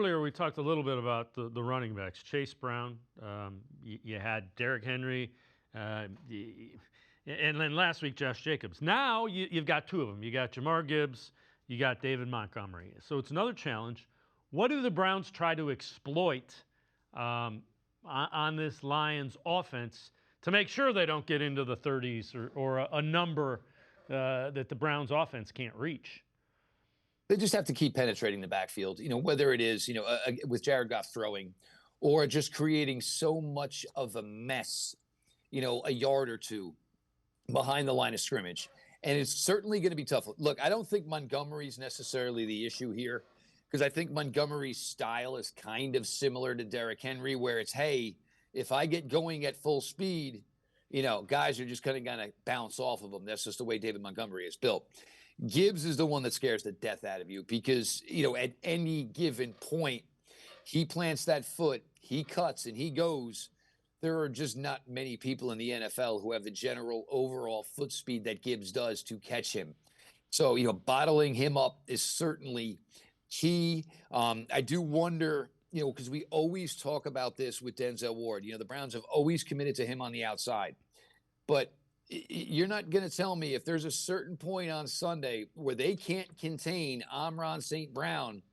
earlier we talked a little bit about the running backs. Chase Brown, you had Derrick Henry, and then last week Josh Jacobs. Now you've got two of them. You got Jamar Gibbs, you got David Montgomery. So it's another challenge. What do the Browns try to exploit on this Lions offense to make sure they don't get into the 30s or a number that the Browns offense can't reach? They just have to keep penetrating the backfield, whether it is, with Jared Goff throwing or just creating so much of a mess, a yard or two behind the line of scrimmage. And it's certainly going to be tough. Look, I don't think Montgomery's necessarily the issue here because I think Montgomery's style is kind of similar to Derrick Henry, where it's, hey, if I get going at full speed, guys are just kind of going to bounce off of him. That's just the way David Montgomery is built. Gibbs is the one that scares the death out of you because, at any given point, he plants that foot, he cuts, and he goes. There are just not many people in the NFL who have the general overall foot speed that Gibbs does to catch him. So, bottling him up is certainly key. I do wonder, because we always talk about this with Denzel Ward. The Browns have always committed to him on the outside. But you're not going to tell me if there's a certain point on Sunday where they can't contain Amon-Ra St. Brown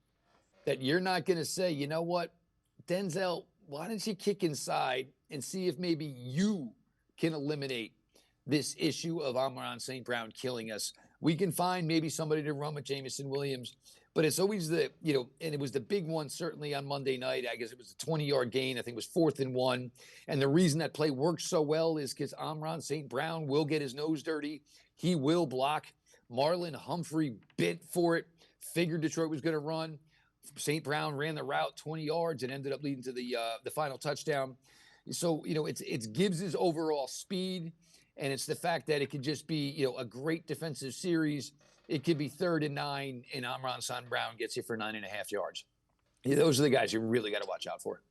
that you're not going to say, you know what, Denzel, why don't you kick inside and see if maybe you can eliminate this issue of Amon-Ra St. Brown killing us. We can find maybe somebody to run with Jameson Williams, but it's always and it was the big one certainly on Monday night. I guess it was a 20-yard gain. I think it was 4th and 1. And the reason that play worked so well is because Amon-Ra St. Brown will get his nose dirty. He will block. Marlon Humphrey bit for it, figured Detroit was going to run. St. Brown ran the route 20 yards and ended up leading to the final touchdown. So, it's Gibbs's overall speed, and it's the fact that it could just be, a great defensive series. It could be 3rd and 9, and Amon-Ra St. Brown gets you for 9.5 yards. Those are the guys you really got to watch out for.